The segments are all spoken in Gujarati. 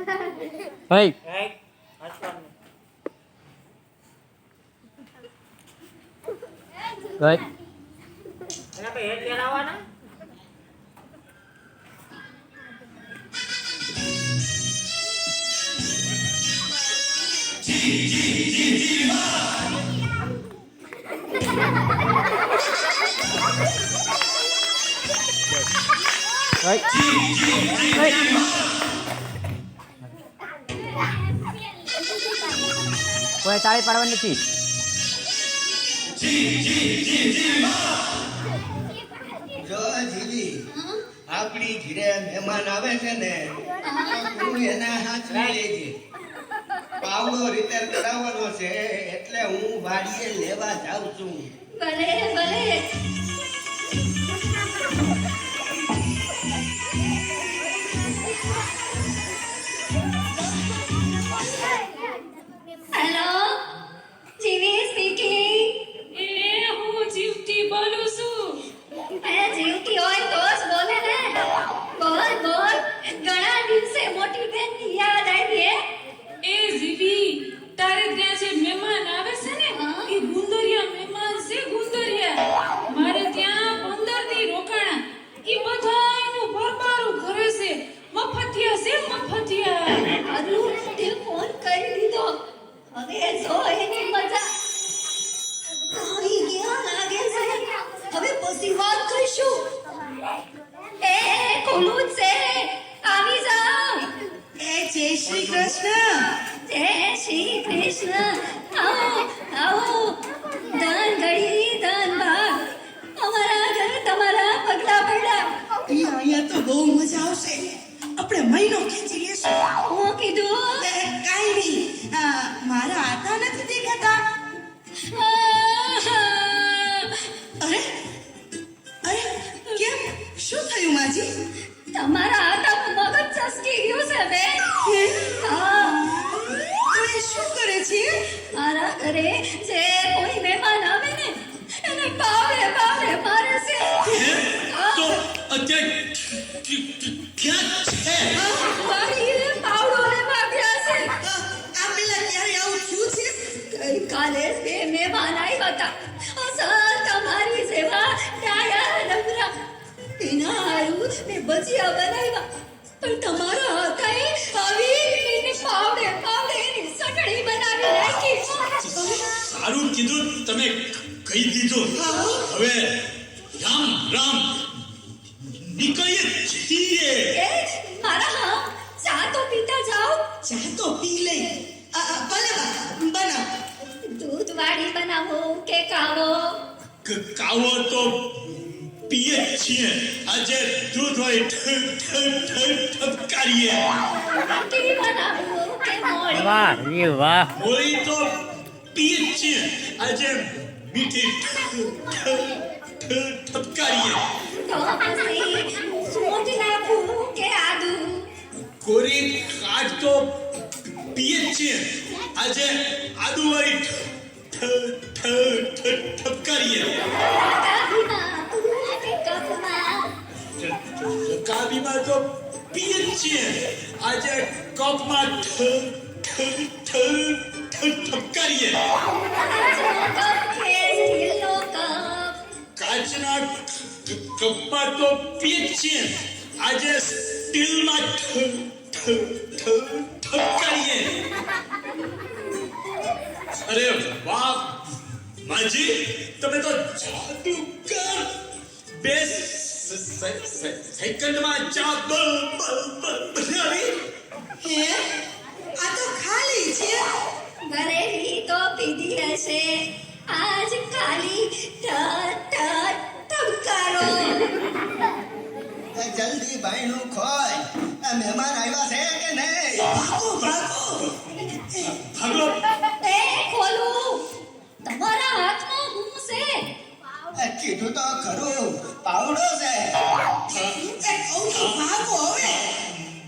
Hey. Hey, husband. Rồi. Kenapa ya dia lawan? Rồi. Rồi. કોઈ તાળી પાડવાની નથી. જો જીવી આપણી ઘરે મહેમાન આવે છે ને તું એના હાથમાં લેજે. પાવડો રિપેર કરાવવાનો છે એટલે હું વાડીએ લેવા જાઉં છું. ભલે ભલે. હેલો, જીવી સ્પીકિંગ. હું જીવતી બોલું છું. જીવતી હોય તો જ બોલે ને. બોલ બોલ. ઘણા દિવસે મોટી બેનની યાદ આવી હે. એ જીવી, તારે ત્યાં જે મહેમાન આવે છે ને એ ગુંદરિયા મહેમાન છે. ગુંદરિયા મારે ત્યાં 15 દી રોકાણા. એ બધાયનું ભરપારું કરે છે. મફતિયા છે મફતિયા. અરુ તે ફોન કરી દીધો. હવે જો એની મજા આવી ગયા લાગે છે. હવે પછી વાત કરીશું. એ ખુલ્લું છે, આવી જાઓ. જય શ્રી કૃષ્ણ. જય શ્રી કૃષ્ણ. આવો આવો. ધન ઘડી ધન ભાગ. અમારા ઘર તમારા પગલા પડ્યા. અહીંયા તો બહુ મજા આવશે. આપણે મહિનો ખેંચી લેશું. હું કીધું કાંઈ નહીં. મારા આટા નથી દેખાતા. અરે અરે કેમ, શું થયું માજી? તમારા હાથમાં મગજ ચસકી ગયું છે બે. હા, તો એ શું કરે છે? મારા ઘરે જે કોઈ મહેમાન આવે ને એને બાવડે બાવડે મારે છે. તો અત્યારે ક્યાં છે? વાડીએ પાવડો લેવા ગયા છે. આ પેલા ક્યારે આવું થયું છે? ગઈકાલે બે મહેમાન આવ્યા હતા. અસલ તમારી જેવા ડાયા ડમરા. એના હારું મેં ભજીયા બનાવ્યા. પણ તમારા હાથે આવી એને પાવડે પાવડે એની ચટણી બનાવી નાખી. સારું કીધું તમે કહી દીધું. હવે રામ રામ નીકળીએ છીએ. એ મારા હા, ચા તો પીતા જાઓ. ચા તો પી લઈ. ભલે બનાવ. દૂધ વાળી બનાવો કે કાવો? કાવો તો પીએ જ છીએ. આજે દૂધ હોય ઠપકારીએ. મીઠી બનાવો કે મોળી? વાહ રે વાહ. હોળી તો પીએ જ છીએ. આજે મીઠી ઠપકારીએ. તો પછી સૂંઠ નાખું કે આદુ? કોરી કાઢ તો પીએ જ છીએ. આજે આદુવાળી ઠપકારીએ. કાબીમાં કે કપમાં? કાબીમાં તો પીએ જ છીએ. આજે કપમાં ઠપકારીએ. કાચનો કપ કે સ્ટીલનો કપ? કાચના કપમાં તો પીએ જ છીએ. આજે સ્ટીલમાં ઠપકારીએ. અરે વાહ માજી, તમે તો જાદુગર. બે સેકન્ડમાં ચા બનાવી. હે, આ તો ખાલી છે. ભરેલી તો પીધી હશે. આજ ખાલી ટબકારો. જલ્દી ભાઈનું ખોય. આ મહેમાન આવ્યા છે કે નહીં? ભાગો ભાગો. ભાગો. એ ખોલું. તમારા હાથમાં હું છે? કીધું તો ખરું, પાવડો છે. કહું તો ભાગો હવે.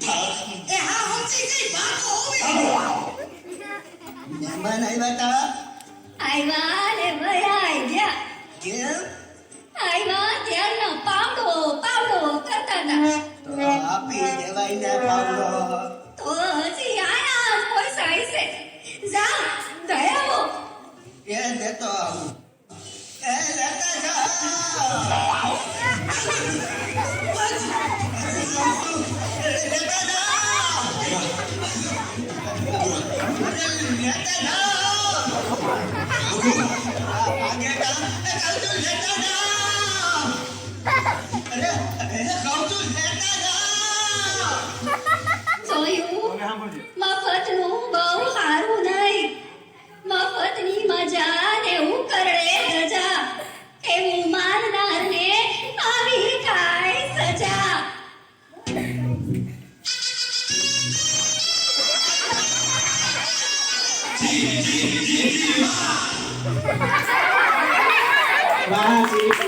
હા, સમજી ગઈ. ભાગો હવે. મહેમાન આવ્યા હતા. આવ્યા ને વયા ગયા. કેમ? આવ્યા ત્યારનો પાવડો પાવડો કરતા હતા. તો આપી દેવાય ને પાવડો. તો જ છું ભાગે કા એ કહું છું લેતા જા અરે કહું છું લેતા જા જોયું હવે સાંભળજો માં